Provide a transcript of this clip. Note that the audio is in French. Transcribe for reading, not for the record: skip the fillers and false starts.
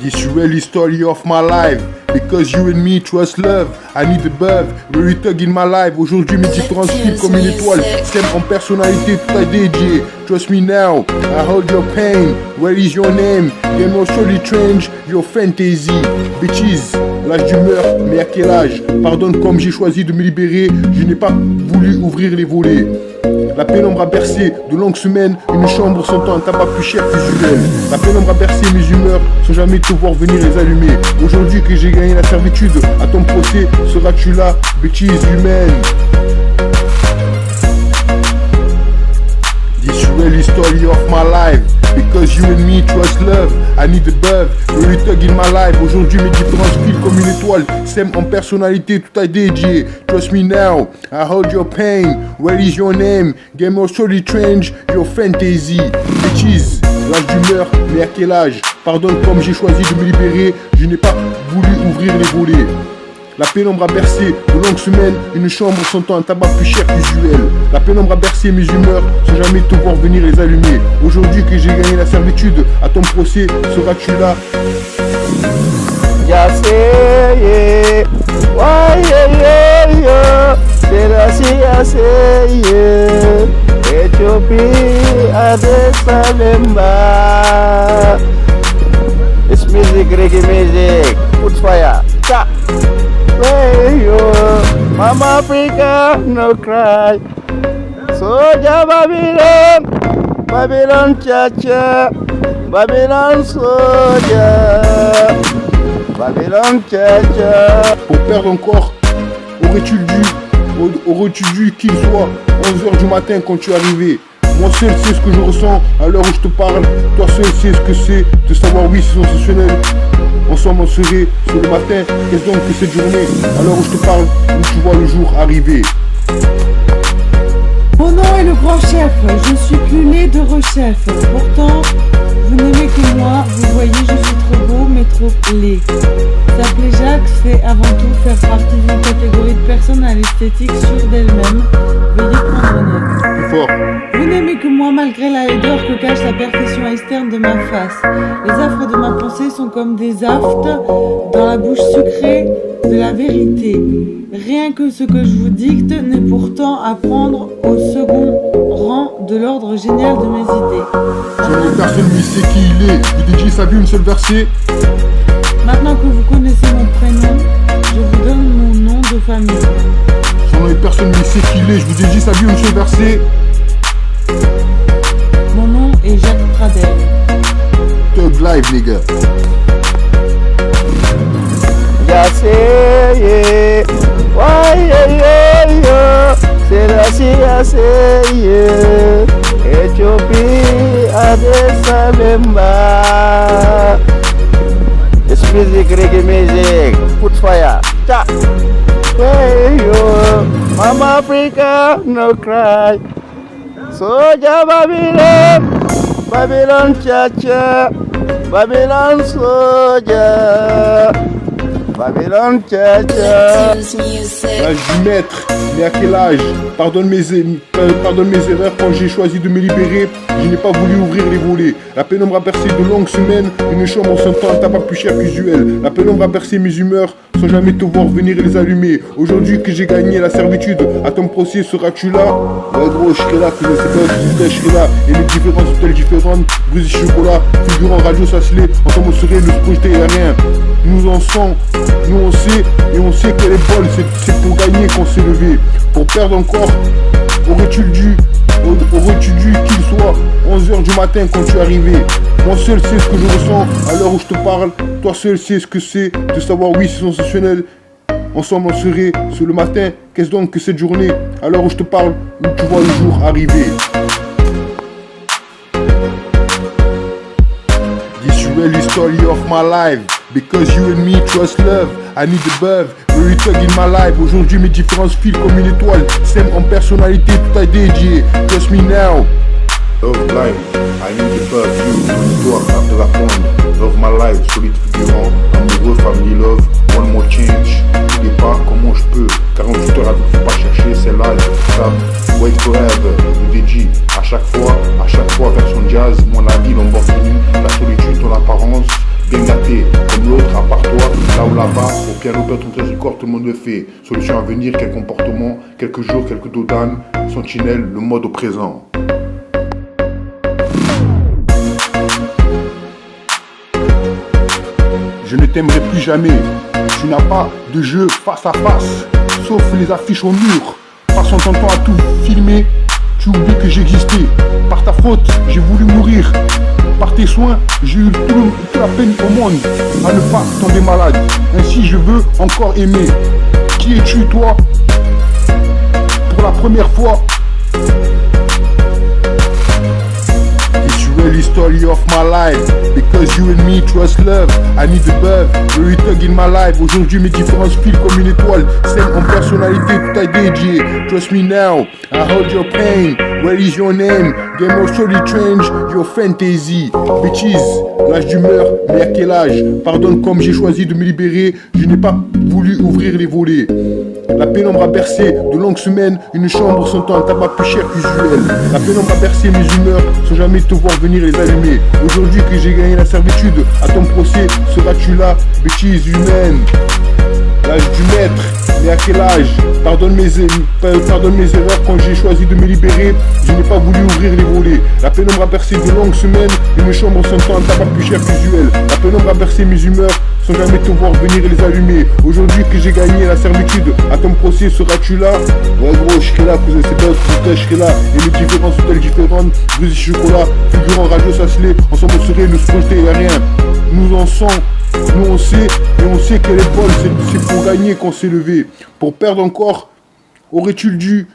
This really story of my life. Because you and me trust love. I need above, very thug in my life. Aujourd'hui mes différences filent comme une étoile. Sème en personnalité, tout à dédié. Trust me now, I hold your pain. Where is your name? Game of solely strange, your fantasy. Bitches, l'âge du meurtre, mais à quel âge? Pardonne comme j'ai choisi de me libérer. Je n'ai pas voulu ouvrir les volets. La pénombre a bercé de longues semaines, une chambre sentant un tabac plus cher qu'usuel. La pénombre a bercé mes humeurs, sans jamais te voir venir les allumer. Aujourd'hui que j'ai gagné la servitude, à ton procès, seras-tu là, bêtise humaine? This really story of my life. Because you and me trust love, I need above, very thug in my life. Aujourd'hui mes différences filent comme une étoile, sème en personnalité, tout à dédié. Trust me now, I hold your pain. Where is your name? Game of solely strange, your fantasy. Bitches, l'âge du meurtre, mais à quel âge? Pardonne comme j'ai choisi de me libérer, je n'ai pas voulu ouvrir les volets. La pénombre a bercé de longues semaines, une chambre sentant un tabac plus cher qu'usuel. La pénombre a bercé mes humeurs, sans jamais te voir venir les allumer. Aujourd'hui que j'ai gagné la servitude, à ton procès, seras-tu là? Yaseye, wayeye, Selassie Yaseye, Ethiopie, Addis Ababa. It's music, reggae music, put fire, cha. Hey yo, Mama Africa, no cry. Soldier Babylon, Babylon cha-cha, Babylon soldier, Babylon cha-cha. Pour perdre encore, aurais-tu dû qu'il soit 11h du matin quand tu es arrivé? Moi seul sais ce que je ressens à l'heure où je te parle. Toi seul sais ce que c'est de savoir oui c'est sensationnel. Ensemble on serait sur le matin. Qu'est-ce donc que cette journée à l'heure où je te parle, où tu vois le jour arriver? Mon nom est le grand chef, je suis plus né de rechef. Pourtant, vous n'aimez que moi, vous voyez, je suis trop beau, mais trop laid. S'appeler Jacques, c'est avant tout faire partie d'une catégorie de personnes à l'esthétique sûre d'elles-mêmes. Veuillez prendre note. Plus fort. Vous n'aimez que moi malgré la laideur que cache la perfection externe de ma face. Les affres de ma pensée sont comme des aftes dans la bouche sucrée de la vérité. Rien que ce que je vous dicte n'est pourtant à prendre au second rang de l'ordre génial de mes idées. Personne ne sait qui il est. Vous DJ sa vie une seule versée. Maintenant que vous connaissez mon prénom, je vous donne mon nom de famille. Son nom et personne ne sait qui il est. Je vous ai dit sa vie une seule versée. Mon nom est Jacques Pradel. Thug live, nigga. Yaseye, wayeye, Selassie Yaseye, Ethiopie, Addis Ababa. It's music, reggae music, put fire, cha. Hey yo, Mama Africa, no cry. Soldier Babylon, Babylon cha-cha, Babylon soldier, Babylon cha-cha. L'âge du maître, mais à quel âge? Pardonne mes erreurs quand j'ai choisi de me libérer. Je n'ai pas voulu ouvrir les volets. La pénombre a bercé de longues semaines, une chambre sentant un tabac plus cher qu'usuel. La pénombre a bercé mes humeurs, sans jamais te voir venir les allumer. Aujourd'hui que j'ai gagné la servitude, à ton procès seras-tu là? Ouais gros, je serai là, que je sais pas si je serai là. Et les différences sont-elles différentes? Brise chocolat, figurant radio s'acheler. Ensemble on serait ne se projeter à rien. Nous en sommes, nous on sait, et on sait qu'elle est bonne. C'est pour gagner qu'on s'est levé. Pour perdre encore, aurais-tu dû qu'il soit 11h du matin quand tu es arrivé? Moi seul sais ce que je ressens à l'heure où je te parle. Toi seul sais ce que c'est de savoir oui c'est sensationnel. Ensemble on serait sur le matin. Qu'est-ce donc que cette journée à l'heure où je te parle, où tu vois le jour arriver? This really story of my life. Because you and me trust love, I need above, very thug in my life. Aujourd'hui mes différences filent comme une étoile, sème en personnalité, tout à dédié. Trust me now. Love life, I need above you. Histoire à te répondre. Love my life, solide figurant, amoureux, family love, one more change. Je sais pas comment je peux, 48 heures avec, faut pas chercher, c'est là, ça. Wait forever, le DJ, à chaque fois, version jazz, mon ami Lamborghini, la solitude, ton apparence. bien gâté. Comme l'autre, à part toi, là ou là-bas, au piano, ton trésor, tout le monde le fait. Solution à venir, quel comportement, quelques jours, quelques dos d'âne. Sentinelle, le mode au présent. Je ne t'aimerai plus jamais. Tu n'as pas de jeu face à face, sauf les affiches au mur. Passant ton temps à tout filmer, tu oublies que j'existais. Par ta faute, j'ai voulu mourir. Par tes soins, j'ai eu toute la peine au monde à ne pas tomber malade. Ainsi, je veux encore aimer. Qui es-tu, toi? Pour la première fois. The story of my life, because you and me trust love. I need the love, the thug in my life. Aujourd'hui mes différences filent comme une étoile, celle en personnalité tout à dédié. Trust me now, I hold your pain. Where is your name? Game of story change your fantasy. Bitches, l'âge d'humeur, mais à quel âge? Pardonne comme j'ai choisi de me libérer, je n'ai pas voulu ouvrir les volets. La pénombre a bercé de longues semaines, une chambre sentant un tabac plus cher qu'usuel. La pénombre a bercé mes humeurs, sans jamais te voir venir les allumer. Aujourd'hui que j'ai gagné la servitude, à ton procès, seras-tu là, bêtise humaine? L'âge du maître, mais à quel âge? Pardonne mes erreurs quand j'ai choisi de me libérer, je n'ai pas voulu ouvrir les volets. La pénombre a bercé de longues semaines, une chambre sentant un tabac plus cher qu'usuel. La pénombre a bercé mes humeurs, sans jamais te voir venir les allumer. Aujourd'hui que j'ai gagné la servitude, à ton procès, seras-tu là? Ouais gros, je serai là, cousin, c'est pas autre chose, je serai là. Et les différences sont-elles différentes? Brise chocolat, figurant radieux s'asseler, ensemble on serait, nous se projeter, y'a rien. Nous en sommes, nous on sait, et on sait qu'elle est bonne, c'est pour gagner qu'on s'est levé. Pour perdre encore, aurais-tu dû